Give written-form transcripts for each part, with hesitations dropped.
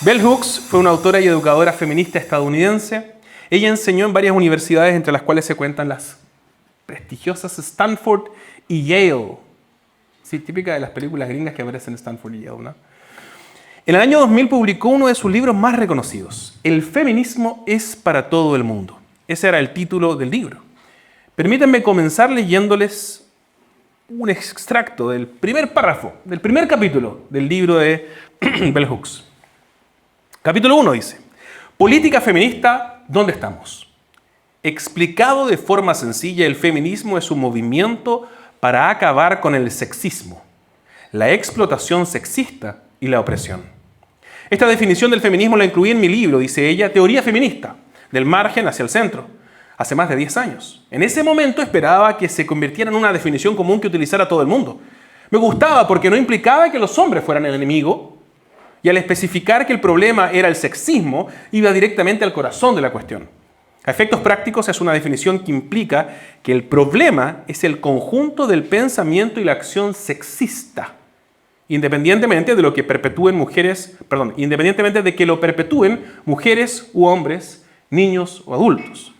Bell Hooks fue una autora y educadora feminista estadounidense. Ella enseñó en varias universidades, entre las cuales se cuentan las prestigiosas Stanford y Yale. Sí, típica de las películas gringas que aparecen en Stanford y Yale, ¿no? En el año 2000 publicó uno de sus libros más reconocidos, El feminismo es para todo el mundo. Ese era el título del libro. Permítanme comenzar leyéndoles un extracto del primer párrafo, del primer capítulo del libro de Bell Hooks. Capítulo 1 dice: Política feminista, ¿dónde estamos? Explicado de forma sencilla, el feminismo es un movimiento para acabar con el sexismo, la explotación sexista y la opresión. Esta definición del feminismo la incluí en mi libro, dice ella, Teoría feminista, del margen hacia el centro, hace más de 10 años. En ese momento esperaba que se convirtiera en una definición común que utilizara todo el mundo. Me gustaba porque no implicaba que los hombres fueran el enemigo, y al especificar que el problema era el sexismo, iba directamente al corazón de la cuestión. A efectos prácticos es una definición que implica que el problema es el conjunto del pensamiento y la acción sexista, independientemente de lo que perpetúen independientemente de que lo perpetúen mujeres u hombres, niños o adultos.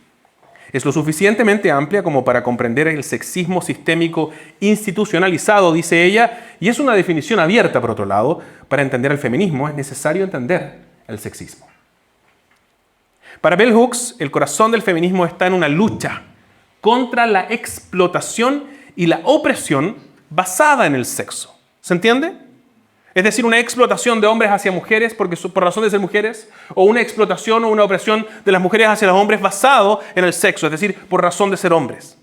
Es lo suficientemente amplia como para comprender el sexismo sistémico institucionalizado, dice ella, y es una definición abierta, por otro lado. Para entender el feminismo es necesario entender el sexismo. Para Bell Hooks, el corazón del feminismo está en una lucha contra la explotación y la opresión basada en el sexo. ¿Se entiende? Es decir, una explotación de hombres hacia mujeres por razón de ser mujeres, o una explotación o una opresión de las mujeres hacia los hombres basado en el sexo, es decir, por razón de ser hombres.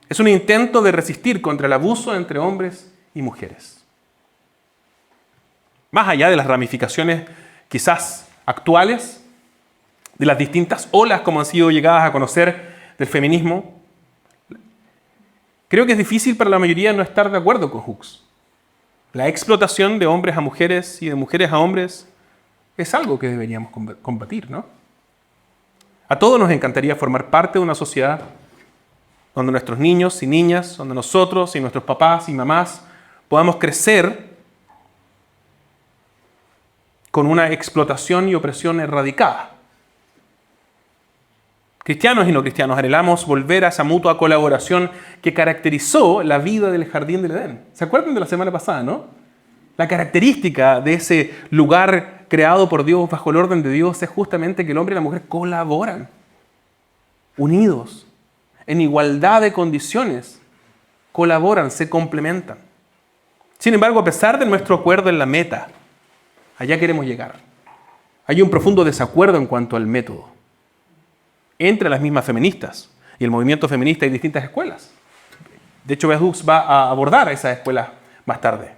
Es un intento de resistir contra el abuso entre hombres y mujeres. Más allá de las ramificaciones quizás actuales, de las distintas olas como han sido llegadas a conocer del feminismo, creo que es difícil para la mayoría no estar de acuerdo con Hooks. La explotación de hombres a mujeres y de mujeres a hombres es algo que deberíamos combatir, ¿no? A todos nos encantaría formar parte de una sociedad donde nuestros niños y niñas, donde nosotros y nuestros papás y mamás podamos crecer con una explotación y opresión erradicada. Cristianos y no cristianos anhelamos volver a esa mutua colaboración que caracterizó la vida del Jardín del Edén. ¿Se acuerdan de la semana pasada, no? La característica de ese lugar creado por Dios bajo el orden de Dios es justamente que el hombre y la mujer colaboran, unidos, en igualdad de condiciones, colaboran, se complementan. Sin embargo, a pesar de nuestro acuerdo en la meta, allá queremos llegar. Hay un profundo desacuerdo en cuanto al método. Entre las mismas feministas y el movimiento feminista hay distintas escuelas. De hecho, Bell Hooks va a abordar a esas escuelas más tarde.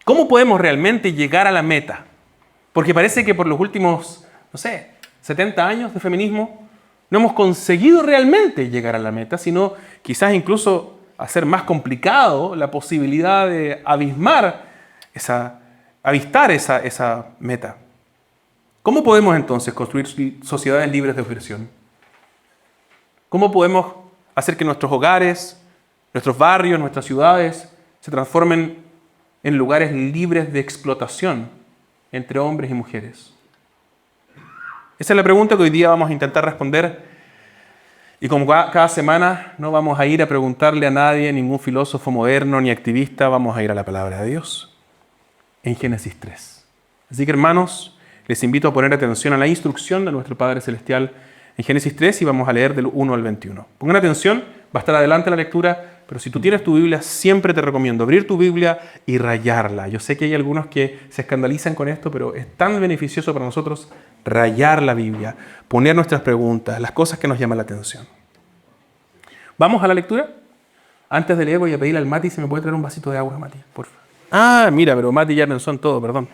¿Cómo podemos realmente llegar a la meta? Porque parece que por los últimos, 70 años de feminismo, no hemos conseguido realmente llegar a la meta, sino quizás incluso hacer más complicado la posibilidad de avistar esa meta. ¿Cómo podemos entonces construir sociedades libres de opresión? ¿Cómo podemos hacer que nuestros hogares, nuestros barrios, nuestras ciudades se transformen en lugares libres de explotación entre hombres y mujeres? Esa es la pregunta que hoy día vamos a intentar responder. Y como cada semana no vamos a ir a preguntarle a nadie, ningún filósofo moderno ni activista, vamos a ir a la palabra de Dios en Génesis 3. Así que, hermanos, les invito a poner atención a la instrucción de nuestro Padre Celestial en Génesis 3 y vamos a leer del 1 al 21. Pongan atención, va a estar adelante la lectura, pero si tú tienes tu Biblia, siempre te recomiendo abrir tu Biblia y rayarla. Yo sé que hay algunos que se escandalizan con esto, pero es tan beneficioso para nosotros rayar la Biblia, poner nuestras preguntas, las cosas que nos llaman la atención. ¿Vamos a la lectura? Antes de leer voy a pedirle al Mati si me puede traer un vasito de agua, Mati, por favor. Ah, mira, pero Mati ya pensó en todo, perdón.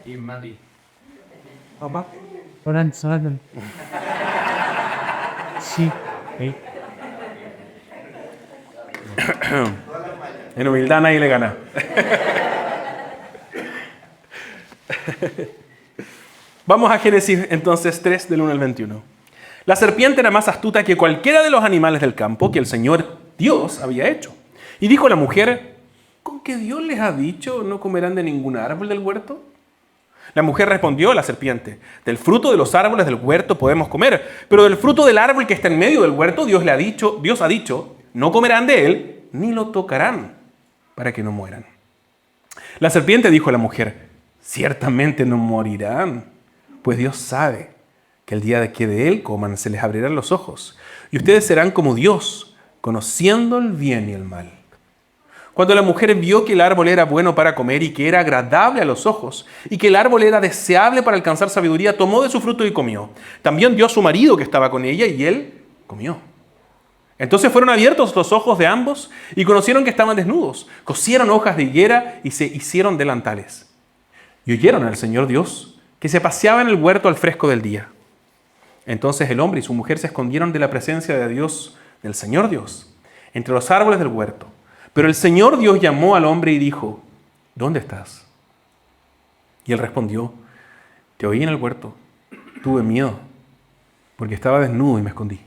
Y Mati. Papá. Oran, sadan. Sí. En humildad nadie le gana. Vamos a Génesis entonces 3 del 1 al 21. La serpiente era más astuta que cualquiera de los animales del campo que el Señor Dios había hecho. Y dijo la mujer: ¿con qué Dios les ha dicho no comerán de ningún árbol del huerto? La mujer respondió a la serpiente: del fruto de los árboles del huerto podemos comer, pero del fruto del árbol que está en medio del huerto, Dios ha dicho, no comerán de él, ni lo tocarán, para que no mueran. La serpiente dijo a la mujer: ciertamente no morirán, pues Dios sabe que el día de que de él coman se les abrirán los ojos, y ustedes serán como Dios, conociendo el bien y el mal. Cuando la mujer vio que el árbol era bueno para comer y que era agradable a los ojos, y que el árbol era deseable para alcanzar sabiduría, tomó de su fruto y comió. También dio a su marido que estaba con ella, y él comió. Entonces fueron abiertos los ojos de ambos y conocieron que estaban desnudos. Cosieron hojas de higuera y se hicieron delantales. Y oyeron al Señor Dios que se paseaba en el huerto al fresco del día. Entonces el hombre y su mujer se escondieron de la presencia de Dios, del Señor Dios, entre los árboles del huerto. Pero el Señor Dios llamó al hombre y dijo: ¿dónde estás? Y él respondió: te oí en el huerto, tuve miedo, porque estaba desnudo y me escondí.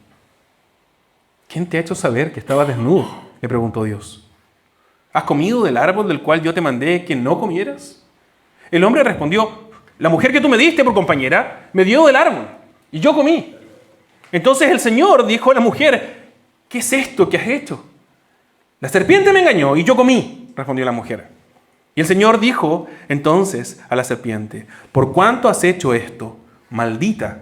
¿Quién te ha hecho saber que estabas desnudo?, le preguntó Dios. ¿Has comido del árbol del cual yo te mandé que no comieras? El hombre respondió: la mujer que tú me diste por compañera me dio del árbol y yo comí. Entonces el Señor dijo a la mujer: ¿qué es esto que has hecho? La serpiente me engañó y yo comí, respondió la mujer. Y el Señor dijo entonces a la serpiente: por cuanto has hecho esto, maldita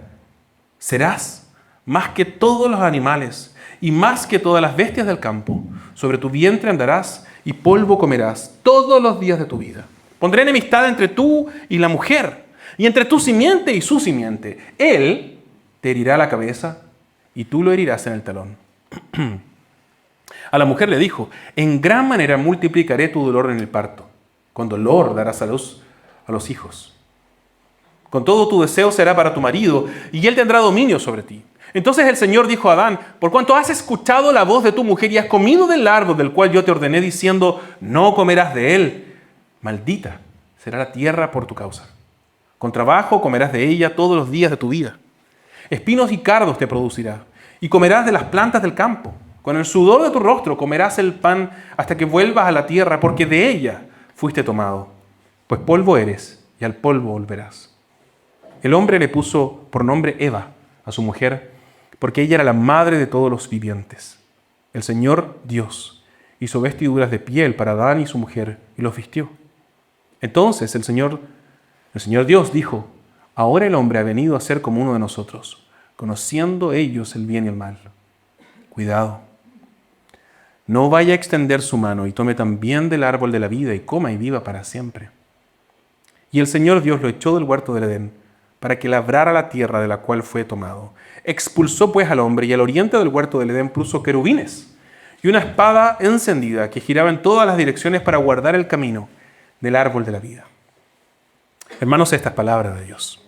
serás más que todos los animales y más que todas las bestias del campo. Sobre tu vientre andarás y polvo comerás todos los días de tu vida. Pondré enemistad entre tú y la mujer, y entre tu simiente y su simiente. Él te herirá la cabeza y tú lo herirás en el talón. A la mujer le dijo: en gran manera multiplicaré tu dolor en el parto. Con dolor darás a luz a los hijos. Con todo tu deseo será para tu marido, y él tendrá dominio sobre ti. Entonces el Señor dijo a Adán: por cuanto has escuchado la voz de tu mujer y has comido del árbol del cual yo te ordené diciendo: no comerás de él, maldita será la tierra por tu causa. Con trabajo comerás de ella todos los días de tu vida. Espinos y cardos te producirá, y comerás de las plantas del campo. Con el sudor de tu rostro comerás el pan hasta que vuelvas a la tierra, porque de ella fuiste tomado. Pues polvo eres, y al polvo volverás. El hombre le puso por nombre Eva a su mujer, porque ella era la madre de todos los vivientes. El Señor Dios hizo vestiduras de piel para Adán y su mujer, y los vistió. Entonces el Señor Dios dijo: ahora el hombre ha venido a ser como uno de nosotros, conociendo ellos el bien y el mal. Cuidado, no vaya a extender su mano y tome también del árbol de la vida y coma y viva para siempre. Y el Señor Dios lo echó del huerto del Edén para que labrara la tierra de la cual fue tomado. Expulsó pues al hombre, y al oriente del huerto del Edén puso querubines y una espada encendida que giraba en todas las direcciones para guardar el camino del árbol de la vida. Hermanos, esta es palabra de Dios.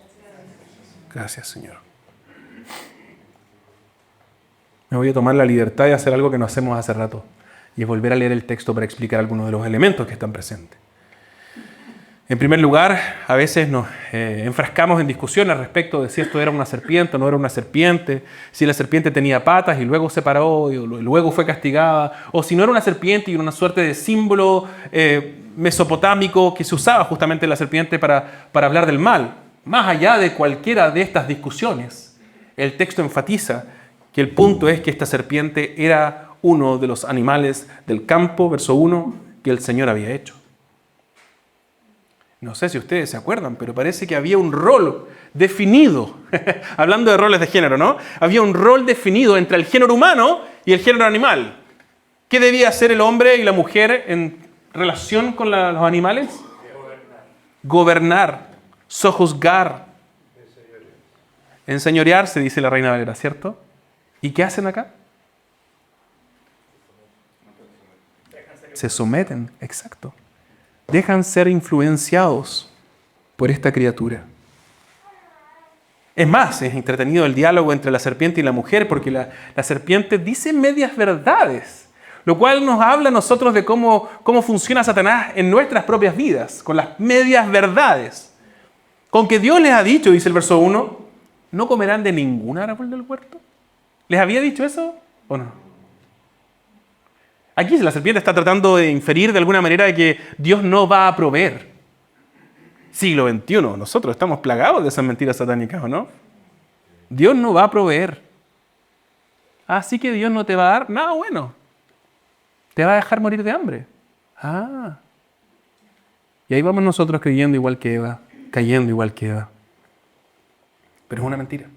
Gracias, Señor. Me voy a tomar la libertad de hacer algo que no hacemos hace rato, y es volver a leer el texto para explicar algunos de los elementos que están presentes. En primer lugar, a veces nos enfrascamos en discusiones respecto de si esto era una serpiente o no era una serpiente, si la serpiente tenía patas y luego se paró y luego fue castigada, o si no era una serpiente y era una suerte de símbolo mesopotámico que se usaba justamente la serpiente para hablar del mal. Más allá de cualquiera de estas discusiones, el texto enfatiza que el punto es que esta serpiente era uno de los animales del campo, verso 1, que el Señor había hecho. No sé si ustedes se acuerdan, pero parece que había un rol definido, hablando de roles de género, ¿no? Había un rol definido entre el género humano y el género animal. ¿Qué debía hacer el hombre y la mujer en relación con los animales? Gobernar, sojuzgar, enseñorearse, dice la Reina Valera, ¿cierto? ¿Y qué hacen acá? Se someten, exacto. Dejan ser influenciados por esta criatura. Es más, es entretenido el diálogo entre la serpiente y la mujer, porque la serpiente dice medias verdades, lo cual nos habla a nosotros de cómo funciona Satanás en nuestras propias vidas, con las medias verdades. Con que Dios les ha dicho, dice el verso 1, no comerán de ningún árbol del huerto. ¿Les había dicho eso o no? Aquí la serpiente está tratando de inferir de alguna manera de que Dios no va a proveer. siglo XXI. Nosotros estamos plagados de esas mentiras satánicas, ¿o no? Dios no va a proveer. Así que Dios no te va a dar nada bueno. Te va a dejar morir de hambre. Ah. Y ahí vamos nosotros creyendo igual que Eva, cayendo igual que Eva. Pero es una mentira.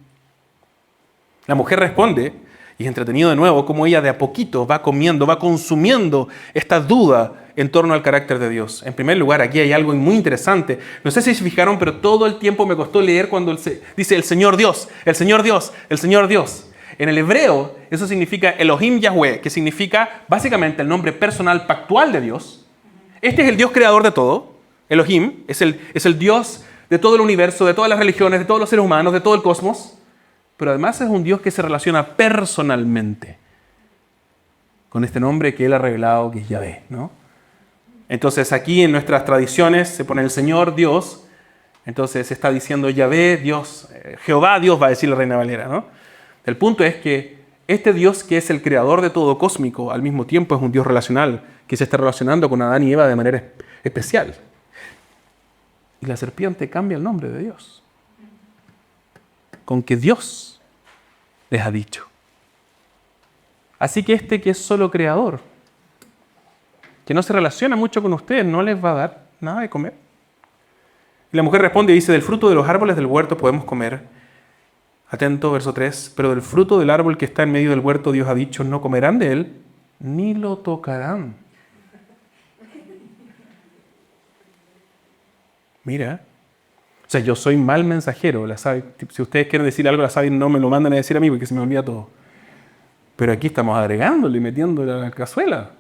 La mujer responde, y es entretenido de nuevo, cómo ella de a poquito va comiendo, va consumiendo esta duda en torno al carácter de Dios. En primer lugar, aquí hay algo muy interesante. No sé si se fijaron, pero todo el tiempo me costó leer cuando dice el Señor Dios, el Señor Dios, el Señor Dios. En el hebreo, eso significa Elohim Yahweh, que significa básicamente el nombre personal pactual de Dios. Este es el Dios creador de todo. Elohim es el Dios de todo el universo, de todas las religiones, de todos los seres humanos, de todo el cosmos. Pero además es un Dios que se relaciona personalmente con este nombre que Él ha revelado, que es Yahvé, ¿no? Entonces aquí en nuestras tradiciones se pone el Señor Dios. Entonces se está diciendo Yahvé, Dios, Jehová Dios, va a decir la Reina Valera, ¿no? El punto es que este Dios que es el creador de todo cósmico, al mismo tiempo es un Dios relacional, que se está relacionando con Adán y Eva de manera especial. Y la serpiente cambia el nombre de Dios. Con que Dios les ha dicho. Así que este que es solo creador, que no se relaciona mucho con ustedes, no les va a dar nada de comer. Y la mujer responde y dice, del fruto de los árboles del huerto podemos comer. Atento, verso 3, pero del fruto del árbol que está en medio del huerto Dios ha dicho, no comerán de él, ni lo tocarán. Mira, o sea, yo soy mal mensajero, la sabe, si ustedes quieren decir algo, la saben, no me lo mandan a decir a mí porque se me olvida todo. Pero aquí estamos agregándole y metiéndole a la cazuela.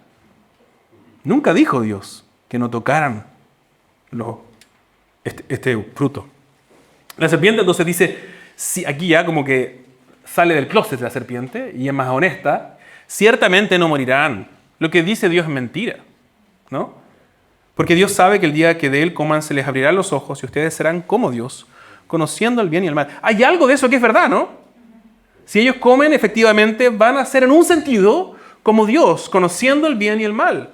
Nunca dijo Dios que no tocaran este fruto. La serpiente entonces dice, sí, aquí ya como que sale del closet la serpiente y es más honesta, ciertamente no morirán. Lo que dice Dios es mentira, ¿no? Porque Dios sabe que el día que de Él coman se les abrirán los ojos y ustedes serán como Dios, conociendo el bien y el mal. Hay algo de eso que es verdad, ¿no? Si ellos comen, efectivamente van a ser en un sentido como Dios, conociendo el bien y el mal.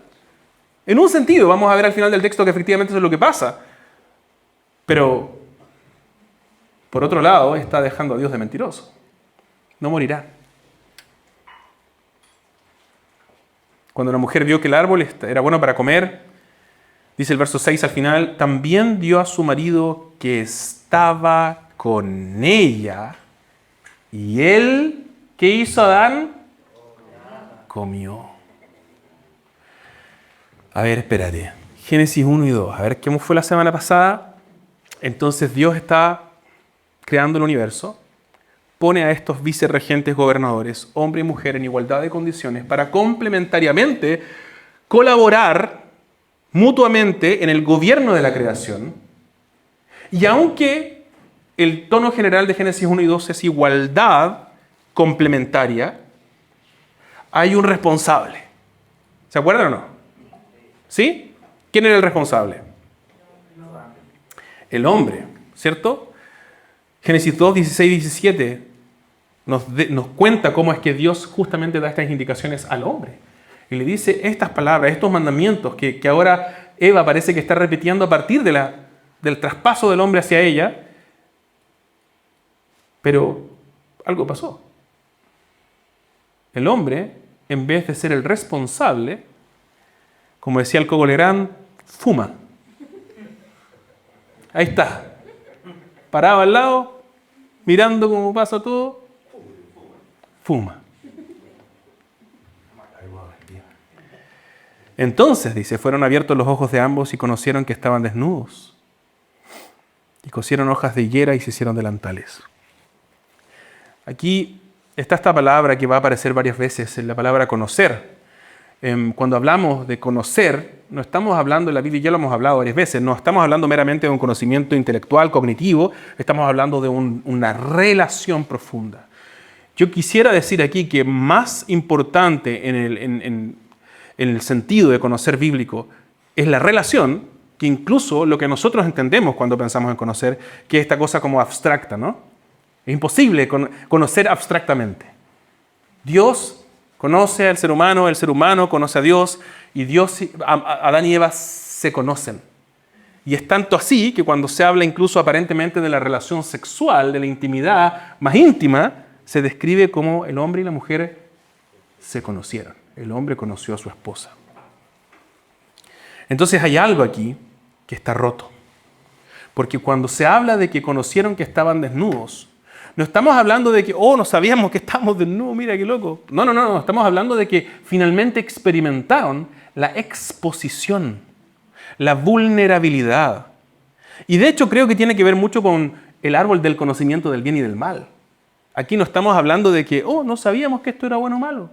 En un sentido, vamos a ver al final del texto que efectivamente eso es lo que pasa. Pero, por otro lado, está dejando a Dios de mentiroso. No morirá. Cuando la mujer vio que el árbol era bueno para comer, dice el verso 6 al final, también dio a su marido que estaba con ella. Y él, ¿qué hizo Adán? Comió. A ver, espérate. Génesis 1 y 2. A ver, ¿cómo fue la semana pasada? Entonces Dios está creando el universo, pone a estos vicerregentes gobernadores, hombre y mujer, en igualdad de condiciones para complementariamente colaborar mutuamente en el gobierno de la creación. Y aunque el tono general de Génesis 1 y 2 es igualdad complementaria, hay un responsable. ¿Se acuerdan o no? ¿Sí? ¿Quién era el responsable? El hombre, ¿cierto? Génesis 2, 16 y 17 nos cuenta cómo es que Dios justamente da estas indicaciones al hombre. Y le dice estas palabras, estos mandamientos que ahora Eva parece que está repitiendo a partir del traspaso del hombre hacia ella. Pero algo pasó. El hombre, en vez de ser el responsable, como decía el Coco Legrand, fuma. Ahí está. Parado al lado, mirando cómo pasa todo, fuma. Entonces, dice, fueron abiertos los ojos de ambos y conocieron que estaban desnudos. Y cosieron hojas de higuera y se hicieron delantales. Aquí está esta palabra que va a aparecer varias veces, la palabra conocer. Cuando hablamos de conocer, no estamos hablando, en la Biblia ya lo hemos hablado varias veces, no estamos hablando meramente de un conocimiento intelectual, cognitivo, estamos hablando de una relación profunda. Yo quisiera decir aquí que más importante en el sentido de conocer bíblico es la relación, que incluso lo que nosotros entendemos cuando pensamos en conocer, que es esta cosa como abstracta, ¿no? Es imposible conocer abstractamente. Dios conoce al ser humano conoce a Dios, y Dios, Adán y Eva se conocen. Y es tanto así que cuando se habla incluso aparentemente de la relación sexual, de la intimidad más íntima, se describe como el hombre y la mujer se conocieron. El hombre conoció a su esposa. Entonces hay algo aquí que está roto. Porque cuando se habla de que conocieron que estaban desnudos, no estamos hablando de que, no sabíamos que estábamos desnudos, mira qué loco. No. Estamos hablando de que finalmente experimentaron la exposición, la vulnerabilidad. Y de hecho creo que tiene que ver mucho con el árbol del conocimiento del bien y del mal. Aquí no estamos hablando de que, no sabíamos que esto era bueno o malo.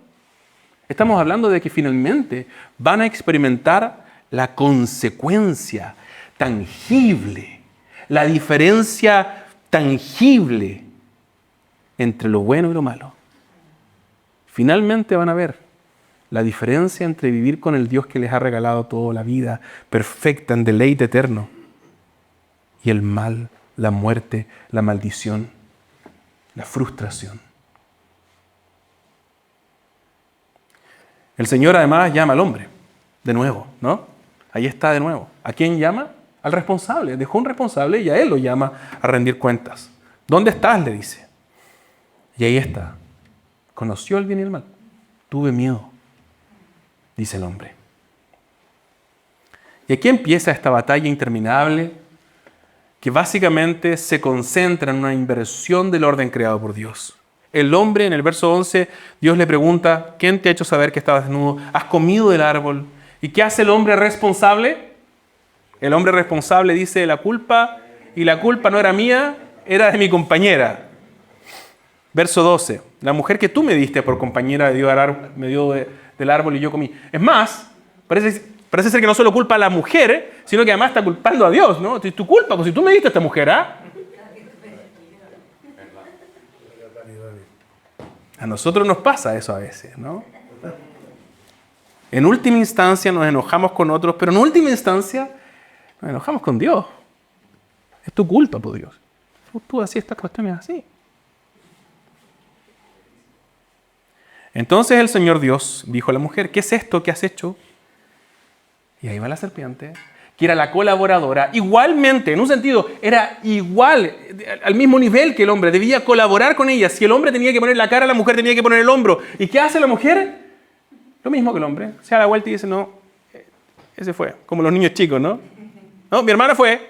Estamos hablando de que finalmente van a experimentar la consecuencia tangible, la diferencia tangible entre lo bueno y lo malo. Finalmente van a ver la diferencia entre vivir con el Dios que les ha regalado toda la vida perfecta en deleite eterno y el mal, la muerte, la maldición, la frustración. El Señor además llama al hombre, de nuevo, ¿no? Ahí está de nuevo. ¿A quién llama? Al responsable. Dejó un responsable y a él lo llama a rendir cuentas. ¿Dónde estás?, le dice. Y ahí está. Conoció el bien y el mal. Tuve miedo, dice el hombre. Y aquí empieza esta batalla interminable que básicamente se concentra en una inversión del orden creado por Dios. El hombre, en el verso 11, Dios le pregunta, ¿quién te ha hecho saber que estabas desnudo? ¿Has comido del árbol? ¿Y qué hace el hombre responsable? El hombre responsable dice, la culpa no era mía, era de mi compañera. Verso 12, la mujer que tú me diste por compañera me dio del árbol y yo comí. Es más, parece ser que no solo culpa a la mujer, sino que además está culpando a Dios, ¿no? Es tu culpa, pues si tú me diste a esta mujer, ¿ah? A nosotros nos pasa eso a veces, ¿no? En última instancia nos enojamos con otros, pero en última instancia nos enojamos con Dios. Es tu culpa, por Dios. Tú hacías estas cuestiones así. Entonces el Señor Dios dijo a la mujer, ¿qué es esto que has hecho? Y ahí va la serpiente, que era la colaboradora. Igualmente, en un sentido, era igual, al mismo nivel que el hombre. Debía colaborar con ella. Si el hombre tenía que poner la cara, la mujer tenía que poner el hombro. ¿Y qué hace la mujer? Lo mismo que el hombre. Se da la vuelta y dice, no, ese fue. Como los niños chicos, ¿no? No, mi hermana fue.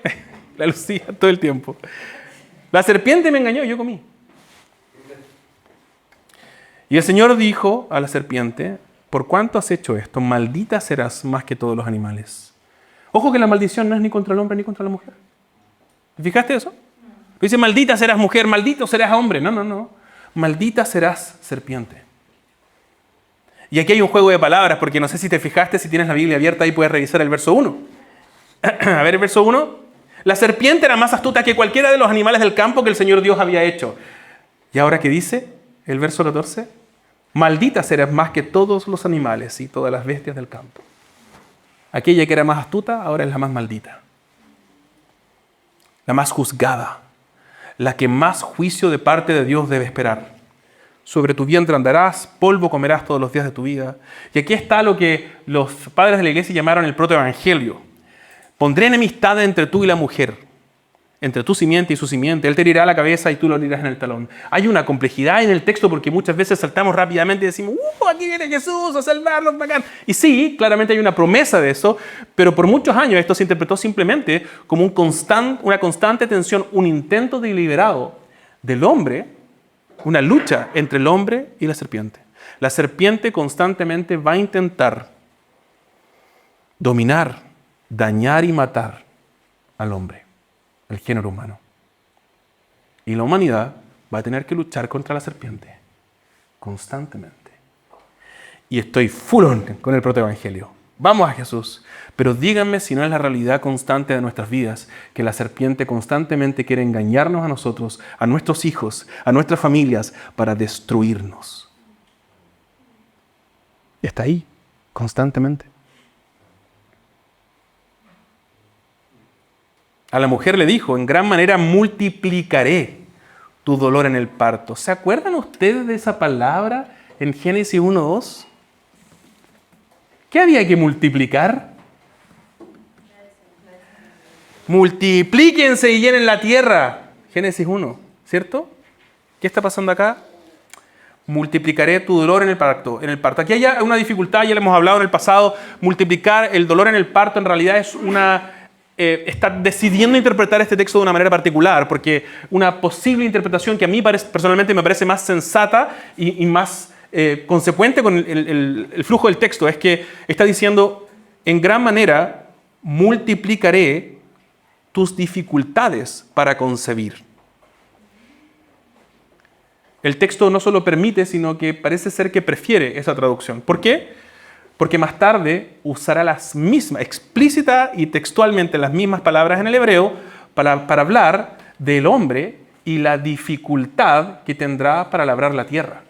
La lucía todo el tiempo. La serpiente me engañó y yo comí. Y el Señor dijo a la serpiente, ¿por cuánto has hecho esto? Maldita serás más que todos los animales. Ojo que la maldición no es ni contra el hombre ni contra la mujer. ¿Te fijaste eso? Dice, maldita serás mujer, maldito serás hombre. No. Maldita serás serpiente. Y aquí hay un juego de palabras, porque no sé si te fijaste, si tienes la Biblia abierta, ahí puedes revisar el verso 1. A ver el verso 1. La serpiente era más astuta que cualquiera de los animales del campo que el Señor Dios había hecho. ¿Y ahora qué dice el verso 14? Maldita serás más que todos los animales y todas las bestias del campo. Aquella que era más astuta, ahora es la más maldita. La más juzgada. La que más juicio de parte de Dios debe esperar. Sobre tu vientre andarás, polvo comerás todos los días de tu vida. Y aquí está lo que los padres de la iglesia llamaron el protoevangelio. Pondré enemistad entre tú y la mujer, entre tu simiente y su simiente. Él te herirá la cabeza y tú lo herirás en el talón. Hay una complejidad en el texto porque muchas veces saltamos rápidamente y decimos, aquí viene Jesús a salvarnos, bacán. Y sí, claramente hay una promesa de eso, pero por muchos años esto se interpretó simplemente como una constante tensión, un intento deliberado del hombre, una lucha entre el hombre y la serpiente. La serpiente constantemente va a intentar dominar, dañar y matar al hombre, el género humano. Y la humanidad va a tener que luchar contra la serpiente constantemente. Y estoy full on con el protoevangelio. Vamos a Jesús. Pero díganme si no es la realidad constante de nuestras vidas, que la serpiente constantemente quiere engañarnos a nosotros, a nuestros hijos, a nuestras familias, para destruirnos. Y está ahí, constantemente. A la mujer le dijo, en gran manera multiplicaré tu dolor en el parto. ¿Se acuerdan ustedes de esa palabra en Génesis 1:2? ¿Qué había que multiplicar? multiplíquense y llenen la tierra. Génesis 1, ¿cierto? ¿Qué está pasando acá? Multiplicaré tu dolor en el parto. Aquí hay una dificultad, ya le hemos hablado en el pasado. Multiplicar el dolor en el parto en realidad es está decidiendo interpretar este texto de una manera particular, porque una posible interpretación que a mí personalmente me parece más sensata y más consecuente con el flujo del texto es que está diciendo, en gran manera, multiplicaré tus dificultades para concebir. El texto no solo permite, sino que parece ser que prefiere esa traducción. ¿Por qué? Porque más tarde usará las mismas, explícita y textualmente las mismas palabras en el hebreo para hablar del hombre y la dificultad que tendrá para labrar la tierra.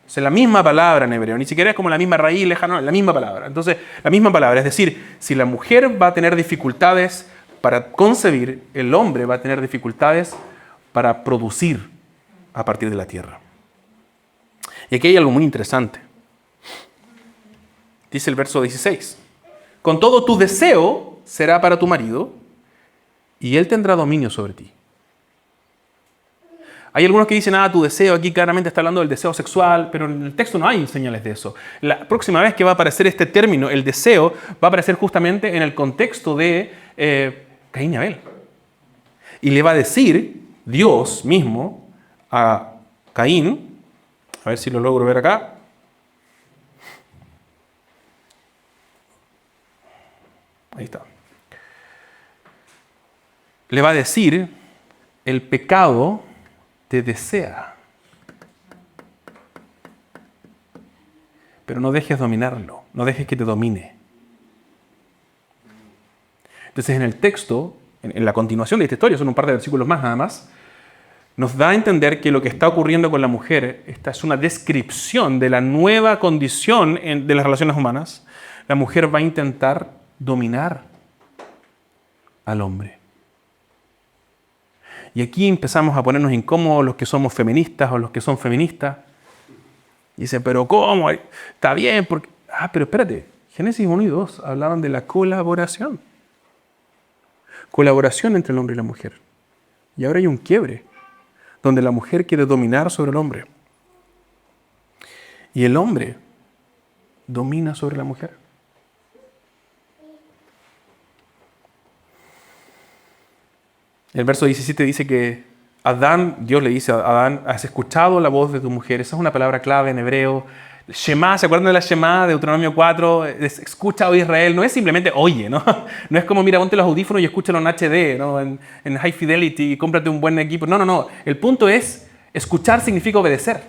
O sea, la misma palabra en hebreo, ni siquiera es como la misma raíz lejana, no, la misma palabra. Entonces, la misma palabra, es decir, si la mujer va a tener dificultades para concebir, el hombre va a tener dificultades para producir a partir de la tierra. Y aquí hay algo muy interesante. Dice el verso 16. Con todo tu deseo será para tu marido y él tendrá dominio sobre ti. Hay algunos que dicen, tu deseo, aquí claramente está hablando del deseo sexual, pero en el texto no hay señales de eso. La próxima vez que va a aparecer este término, el deseo, va a aparecer justamente en el contexto de Caín y Abel. Y le va a decir Dios mismo a Caín, a ver si lo logro ver acá. Ahí está. Le va a decir, el pecado te desea, pero no dejes dominarlo, no dejes que te domine. Entonces en el texto, en la continuación de esta historia, son un par de versículos más nada más, nos da a entender que lo que está ocurriendo con la mujer, esta es una descripción de la nueva condición de las relaciones humanas. La mujer va a intentar dominar al hombre. Y aquí empezamos a ponernos incómodos los que somos feministas o los que son feministas. Y dicen, pero ¿cómo? Está bien, porque... pero espérate, Génesis 1 y 2 hablaban de la colaboración. Colaboración entre el hombre y la mujer. Y ahora hay un quiebre, donde la mujer quiere dominar sobre el hombre. Y el hombre domina sobre la mujer. El verso 17 dice que Dios le dice a Adán, has escuchado la voz de tu mujer. Esa es una palabra clave en hebreo. Shema, ¿se acuerdan de la Shema de Deuteronomio 4? Escucha, oh Israel. No es simplemente oye, ¿no? No es como, mira, ponte los audífonos y escúchalo en HD, ¿no? En High Fidelity y cómprate un buen equipo. No. El punto es, escuchar significa obedecer.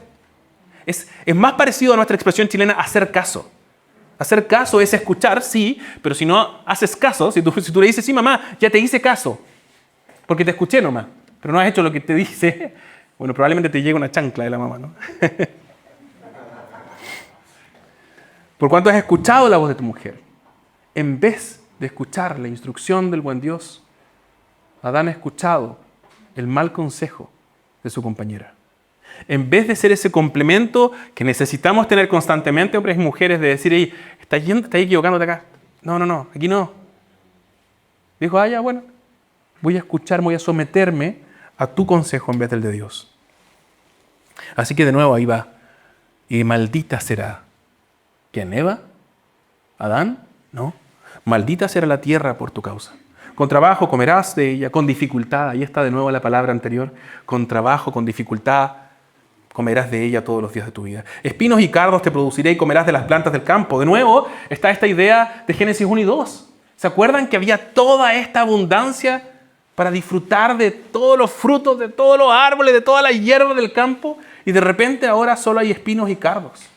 Es más parecido a nuestra expresión chilena, hacer caso. Hacer caso es escuchar, sí, pero si no haces caso, si tú le dices, sí, mamá, ya te hice caso, porque te escuché nomás, pero no has hecho lo que te dice, bueno, probablemente te llegue una chancla de la mamá, ¿no? Por cuanto has escuchado la voz de tu mujer, en vez de escuchar la instrucción del buen Dios, Adán ha escuchado el mal consejo de su compañera. En vez de ser ese complemento que necesitamos tener constantemente, hombres y mujeres, de decir, hey, estás equivocándote acá. No, aquí no. Dijo, ya, bueno, voy a escuchar, voy a someterme a tu consejo en vez del de Dios. Así que de nuevo ahí va. Y maldita será. ¿Quién, Eva? ¿Adán? No. Maldita será la tierra por tu causa. Con trabajo comerás de ella, con dificultad. Ahí está de nuevo la palabra anterior. Con trabajo, con dificultad, comerás de ella todos los días de tu vida. Espinos y cardos te produciré y comerás de las plantas del campo. De nuevo está esta idea de Génesis 1 y 2. ¿Se acuerdan que había toda esta abundancia para disfrutar de todos los frutos, de todos los árboles, de toda la hierba del campo? Y de repente ahora solo hay espinos y cardos.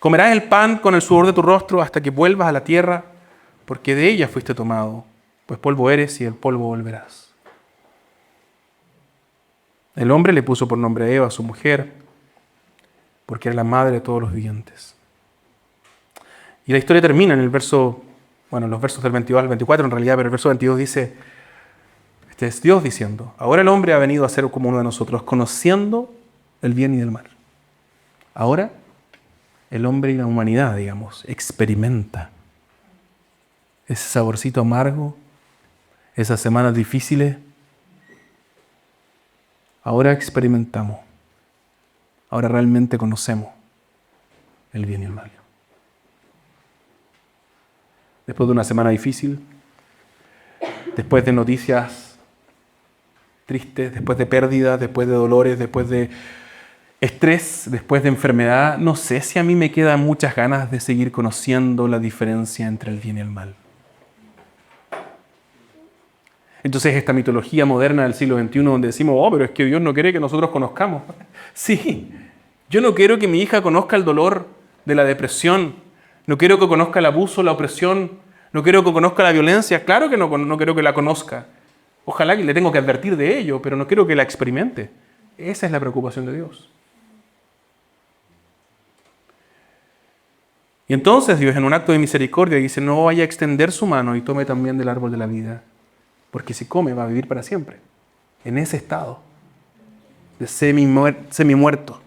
Comerás el pan con el sudor de tu rostro hasta que vuelvas a la tierra, porque de ella fuiste tomado, pues polvo eres y el polvo volverás. El hombre le puso por nombre a Eva, su mujer, porque era la madre de todos los vivientes. Y la historia termina en el verso, los versos del 22 al 24 en realidad, pero el verso 22 dice, este es Dios diciendo, ahora el hombre ha venido a ser como uno de nosotros, conociendo el bien y el mal. Ahora el hombre y la humanidad, experimenta ese saborcito amargo, esas semanas difíciles, ahora experimentamos, ahora realmente conocemos el bien y el mal. Después de una semana difícil, después de noticias tristes, después de pérdidas, después de dolores, después de estrés, después de enfermedad, no sé si a mí me quedan muchas ganas de seguir conociendo la diferencia entre el bien y el mal. Entonces esta mitología moderna del siglo XXI donde decimos, oh, pero es que Dios no quiere que nosotros conozcamos. Sí, yo no quiero que mi hija conozca el dolor de la depresión, no quiero que conozca el abuso, la opresión, no quiero que conozca la violencia, claro que no quiero que la conozca. Ojalá que le tengo que advertir de ello, pero no quiero que la experimente. Esa es la preocupación de Dios. Y entonces Dios, en un acto de misericordia, dice, no vaya a extender su mano y tome también del árbol de la vida, porque si come va a vivir para siempre, en ese estado de semi-muerto,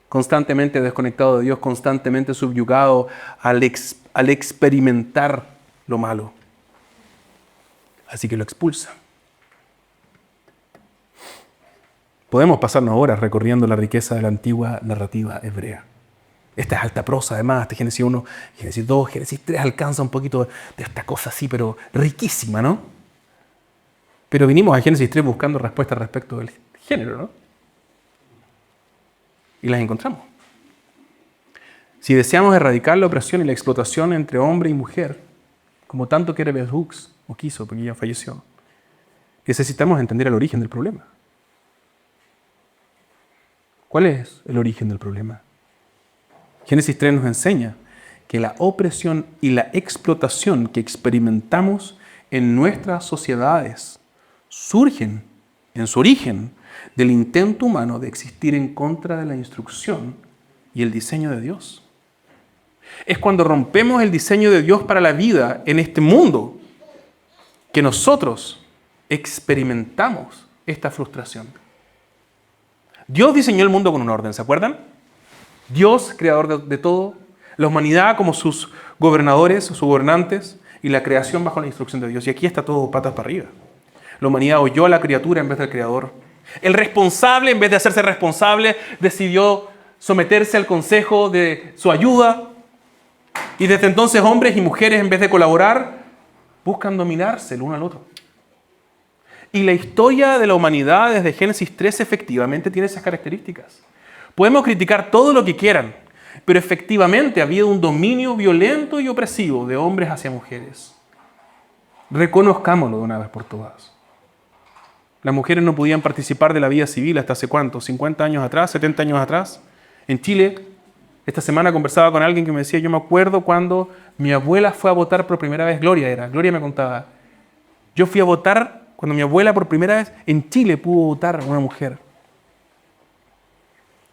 constantemente desconectado de Dios, constantemente subyugado al experimentar lo malo. Así que lo expulsa. Podemos pasarnos horas recorriendo la riqueza de la antigua narrativa hebrea. Esta es alta prosa, además, este Génesis 1, Génesis 2, Génesis 3 alcanza un poquito de esta cosa así, pero riquísima, ¿no? Pero vinimos a Génesis 3 buscando respuestas respecto del género, ¿no? Y las encontramos. Si deseamos erradicar la opresión y la explotación entre hombre y mujer, como tanto quiere Bell Hooks, o quiso, porque ya falleció, necesitamos entender el origen del problema. ¿Cuál es el origen del problema? Génesis 3 nos enseña que la opresión y la explotación que experimentamos en nuestras sociedades surgen en su origen del intento humano de existir en contra de la instrucción y el diseño de Dios. Es cuando rompemos el diseño de Dios para la vida en este mundo que nosotros experimentamos esta frustración. Dios diseñó el mundo con un orden, ¿se acuerdan? Dios, creador de todo, la humanidad como sus gobernadores, sus gobernantes, y la creación bajo la instrucción de Dios. Y aquí está todo patas para arriba. La humanidad oyó a la criatura en vez del creador. El responsable, en vez de hacerse responsable, decidió someterse al consejo de su ayuda. Y desde entonces hombres y mujeres, en vez de colaborar, buscan dominarse el uno al otro. Y la historia de la humanidad desde Génesis 3 efectivamente tiene esas características. Podemos criticar todo lo que quieran, pero efectivamente ha habido un dominio violento y opresivo de hombres hacia mujeres. Reconozcámoslo de una vez por todas. Las mujeres no podían participar de la vida civil hasta hace ¿cuánto? ¿50 años atrás? ¿70 años atrás? En Chile, esta semana conversaba con alguien que me decía, yo me acuerdo cuando mi abuela fue a votar por primera vez, Gloria me contaba, yo fui a votar cuando mi abuela por primera vez en Chile pudo votar una mujer.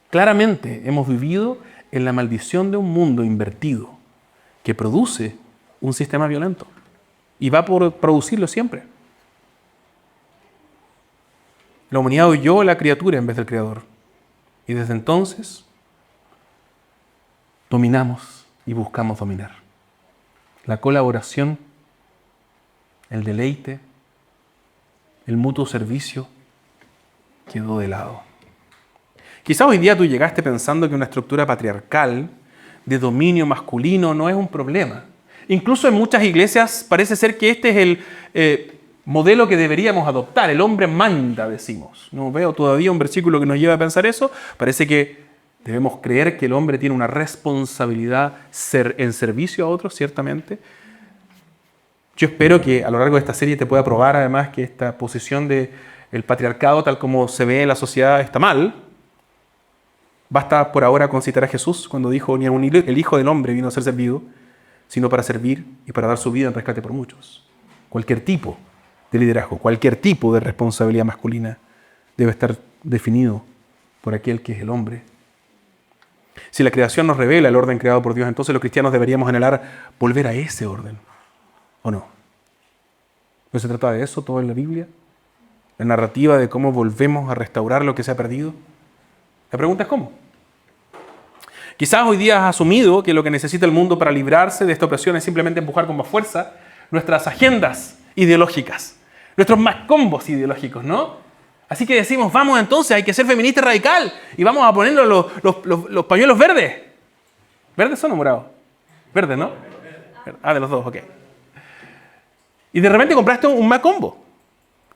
Claramente hemos vivido en la maldición de un mundo invertido que produce un sistema violento y va a producirlo siempre. La humanidad oyó a la criatura en vez del creador y desde entonces dominamos y buscamos dominar. La colaboración, el deleite, el mutuo servicio quedó de lado. Quizá hoy día tú llegaste pensando que una estructura patriarcal de dominio masculino no es un problema. Incluso en muchas iglesias parece ser que este es el modelo que deberíamos adoptar. El hombre manda, decimos. No veo todavía un versículo que nos lleve a pensar eso. Parece que debemos creer que el hombre tiene una responsabilidad en servicio a otros, ciertamente. Yo espero que a lo largo de esta serie te pueda probar además que esta posición del patriarcado tal como se ve en la sociedad está mal. Basta por ahora con citar a Jesús cuando dijo, ni el Hijo del Hombre vino a ser servido, sino para servir y para dar su vida en rescate por muchos. Cualquier tipo de liderazgo, cualquier tipo de responsabilidad masculina debe estar definido por aquel que es el hombre. Si la creación nos revela el orden creado por Dios, entonces los cristianos deberíamos anhelar volver a ese orden, ¿o no? ¿No se trata de eso todo en la Biblia? La narrativa de cómo volvemos a restaurar lo que se ha perdido. La pregunta es ¿cómo? Quizás hoy día has asumido que lo que necesita el mundo para librarse de esta opresión es simplemente empujar con más fuerza, nuestras agendas ideológicas, nuestros más combos ideológicos, ¿no? Así que decimos, vamos entonces, hay que ser feminista radical y vamos a ponernos los pañuelos verdes. ¿Verdes son o morados? Verdes, ¿no? Ah, de los dos, ok. Y de repente compraste un Macombo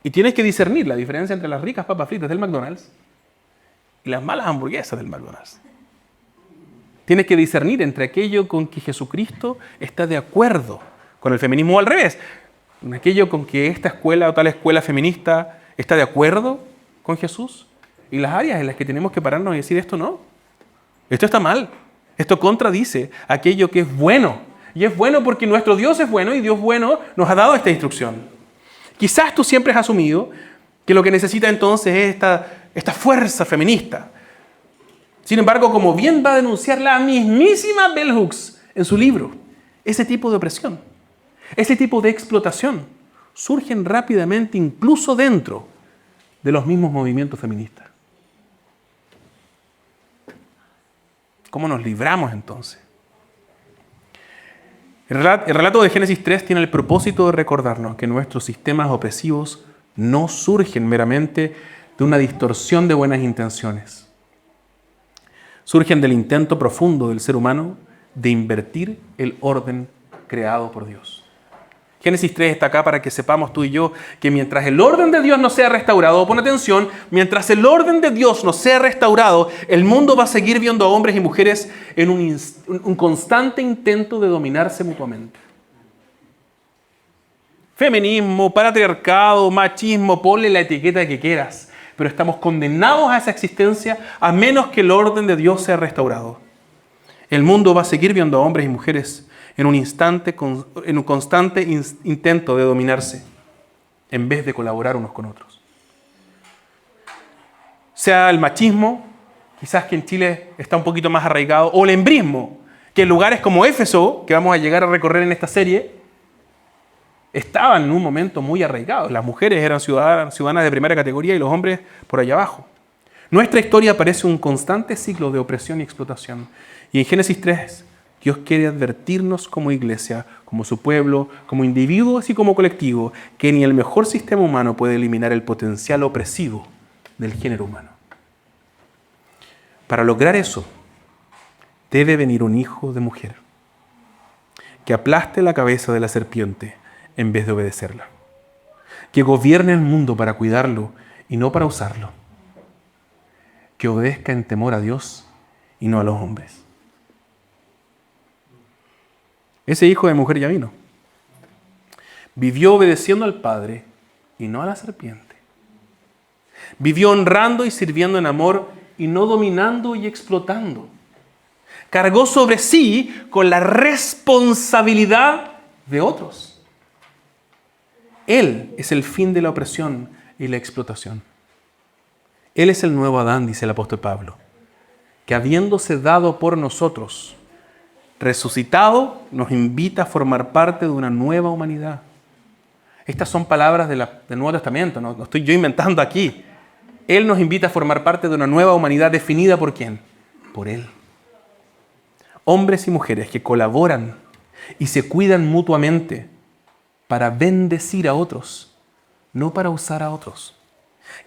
y tienes que discernir la diferencia entre las ricas papas fritas del McDonald's y las malas hamburguesas del McDonald's. Tienes que discernir entre aquello con que Jesucristo está de acuerdo con el feminismo o al revés, con aquello con que esta escuela o tal escuela feminista está de acuerdo con Jesús y las áreas en las que tenemos que pararnos y decir esto no, esto está mal, esto contradice aquello que es bueno. Y es bueno porque nuestro Dios es bueno y Dios bueno nos ha dado esta instrucción. Quizás tú siempre has asumido que lo que necesita entonces es esta fuerza feminista. Sin embargo, como bien va a denunciar la mismísima Bell Hooks en su libro, ese tipo de opresión, ese tipo de explotación surgen rápidamente incluso dentro de los mismos movimientos feministas. ¿Cómo nos libramos entonces? El relato de Génesis 3 tiene el propósito de recordarnos que nuestros sistemas opresivos no surgen meramente de una distorsión de buenas intenciones. Surgen del intento profundo del ser humano de invertir el orden creado por Dios. Génesis 3 está acá para que sepamos tú y yo que mientras el orden de Dios no sea restaurado, pon atención, mientras el orden de Dios no sea restaurado, el mundo va a seguir viendo a hombres y mujeres en un constante intento de dominarse mutuamente. Feminismo, patriarcado, machismo, ponle la etiqueta que quieras, pero estamos condenados a esa existencia a menos que el orden de Dios sea restaurado. El mundo va a seguir viendo a hombres y mujeres en un constante intento de dominarse, en vez de colaborar unos con otros. Sea el machismo, quizás que en Chile está un poquito más arraigado, o el embrismo, que en lugares como Éfeso, que vamos a llegar a recorrer en esta serie, estaban en un momento muy arraigados. Las mujeres eran ciudadanas de primera categoría y los hombres por allá abajo. Nuestra historia parece un constante ciclo de opresión y explotación. Y en Génesis 3, Dios quiere advertirnos como iglesia, como su pueblo, como individuos y como colectivo, que ni el mejor sistema humano puede eliminar el potencial opresivo del género humano. Para lograr eso, debe venir un hijo de mujer que aplaste la cabeza de la serpiente en vez de obedecerla, que gobierne el mundo para cuidarlo y no para usarlo, que obedezca en temor a Dios y no a los hombres. Ese hijo de mujer ya vino. Vivió obedeciendo al Padre y no a la serpiente. Vivió honrando y sirviendo en amor y no dominando y explotando. Cargó sobre sí con la responsabilidad de otros. Él es el fin de la opresión y la explotación. Él es el nuevo Adán, dice el apóstol Pablo, que habiéndose dado por nosotros, resucitado, nos invita a formar parte de una nueva humanidad. Estas son palabras del Nuevo Testamento, no estoy yo inventando aquí. Él nos invita a formar parte de una nueva humanidad definida ¿por quién? Por Él. Hombres y mujeres que colaboran y se cuidan mutuamente para bendecir a otros, no para usar a otros.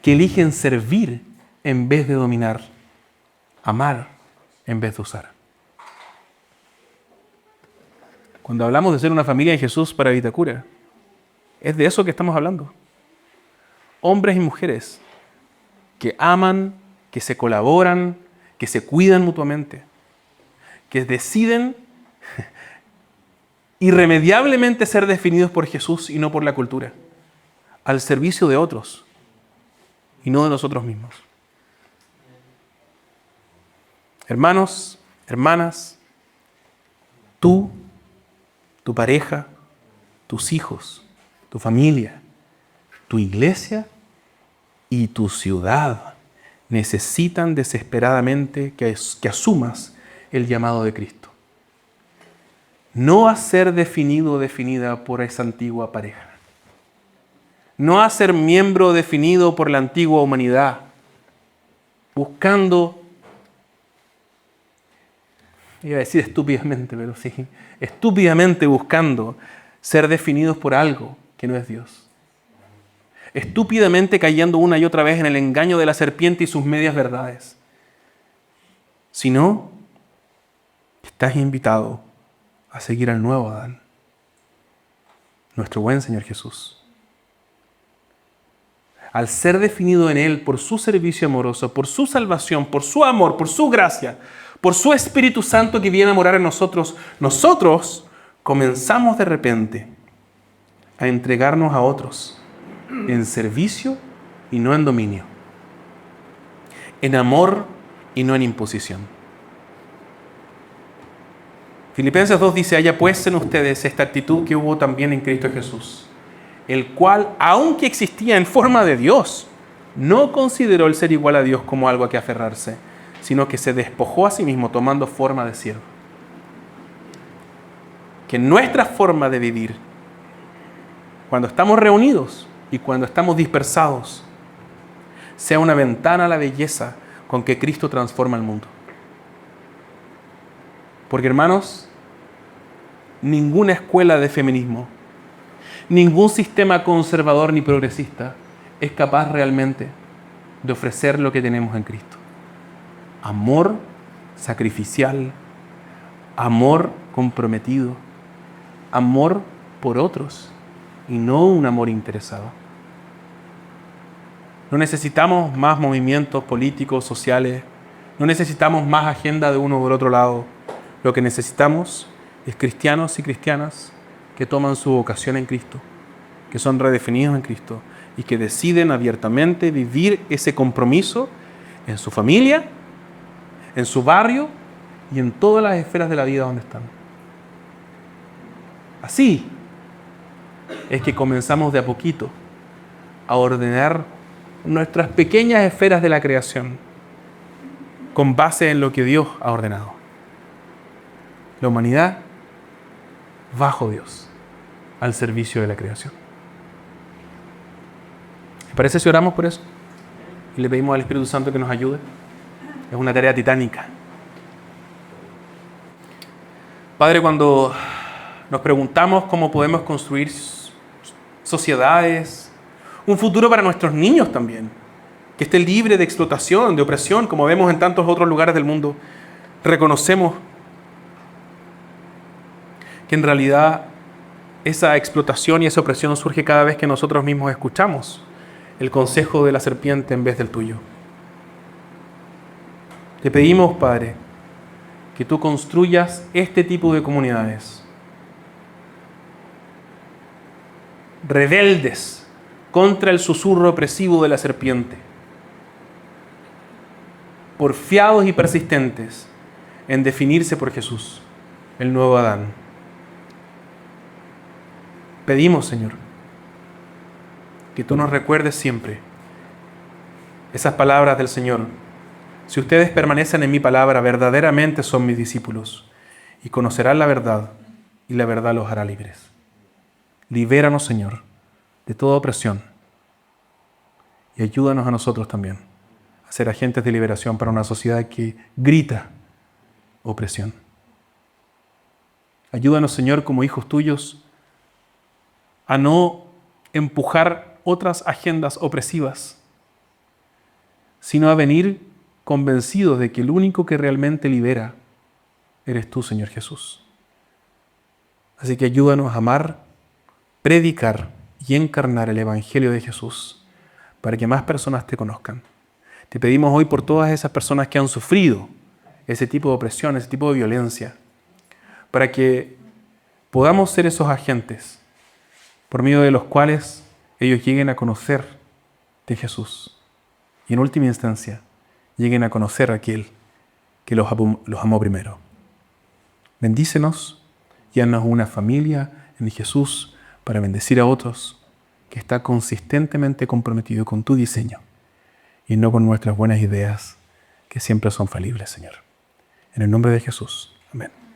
Que eligen servir en vez de dominar, amar en vez de usar. Cuando hablamos de ser una familia de Jesús para Vitacura, es de eso que estamos hablando. Hombres y mujeres que aman, que se colaboran, que se cuidan mutuamente, que deciden irremediablemente ser definidos por Jesús y no por la cultura, al servicio de otros y no de nosotros mismos. Hermanos, hermanas, tú, tu pareja, tus hijos, tu familia, tu iglesia y tu ciudad necesitan desesperadamente que asumas el llamado de Cristo. No a ser definido o definida por esa antigua pareja. No a ser miembro definido por la antigua humanidad, buscando, iba a decir estúpidamente, pero sí, estúpidamente buscando ser definidos por algo que no es Dios. Estúpidamente cayendo una y otra vez en el engaño de la serpiente y sus medias verdades. Si no, estás invitado a seguir al nuevo Adán, nuestro buen Señor Jesús. Al ser definido en Él por su servicio amoroso, por su salvación, por su amor, por su gracia, por su Espíritu Santo que viene a morar en nosotros, nosotros comenzamos de repente a entregarnos a otros en servicio y no en dominio, en amor y no en imposición. Filipenses 2 dice: haya pues en ustedes esta actitud que hubo también en Cristo Jesús, el cual, aunque existía en forma de Dios, no consideró el ser igual a Dios como algo a que aferrarse, sino que se despojó a sí mismo tomando forma de siervo. Que nuestra forma de vivir, cuando estamos reunidos y cuando estamos dispersados, sea una ventana a la belleza con que Cristo transforma el mundo. Porque, hermanos, ninguna escuela de feminismo, ningún sistema conservador ni progresista es capaz realmente de ofrecer lo que tenemos en Cristo. Amor sacrificial, amor comprometido, amor por otros y no un amor interesado. No necesitamos más movimientos políticos, sociales, no necesitamos más agenda de uno por otro lado. Lo que necesitamos es cristianos y cristianas que toman su vocación en Cristo, que son redefinidos en Cristo y que deciden abiertamente vivir ese compromiso en su familia, en su barrio y en todas las esferas de la vida donde están. Así es que comenzamos de a poquito a ordenar nuestras pequeñas esferas de la creación con base en lo que Dios ha ordenado. La humanidad bajo Dios, al servicio de la creación. ¿Les parece si oramos por eso? Y le pedimos al Espíritu Santo que nos ayude. Es una tarea titánica. Padre, cuando nos preguntamos cómo podemos construir sociedades, un futuro para nuestros niños también, que esté libre de explotación, de opresión, como vemos en tantos otros lugares del mundo, reconocemos que en realidad esa explotación y esa opresión surge cada vez que nosotros mismos escuchamos el consejo de la serpiente en vez del tuyo. Te pedimos, Padre, que tú construyas este tipo de comunidades rebeldes contra el susurro opresivo de la serpiente, porfiados y persistentes en definirse por Jesús, el nuevo Adán. Pedimos, Señor, que tú nos recuerdes siempre esas palabras del Señor. Si ustedes permanecen en mi palabra, verdaderamente son mis discípulos y conocerán la verdad y la verdad los hará libres. Libéranos, Señor, de toda opresión y ayúdanos a nosotros también a ser agentes de liberación para una sociedad que grita opresión. Ayúdanos, Señor, como hijos tuyos, a no empujar otras agendas opresivas, sino a venir convencidos de que el único que realmente libera eres tú, Señor Jesús. Así que ayúdanos a amar, predicar y encarnar el Evangelio de Jesús para que más personas te conozcan. Te pedimos hoy por todas esas personas que han sufrido ese tipo de opresión, ese tipo de violencia, para que podamos ser esos agentes por medio de los cuales ellos lleguen a conocer de Jesús y en última instancia lleguen a conocer a aquel que los amó primero. Bendícenos y haznos una familia en Jesús para bendecir a otros, que está consistentemente comprometido con tu diseño y no con nuestras buenas ideas que siempre son falibles, Señor. En el nombre de Jesús. Amén.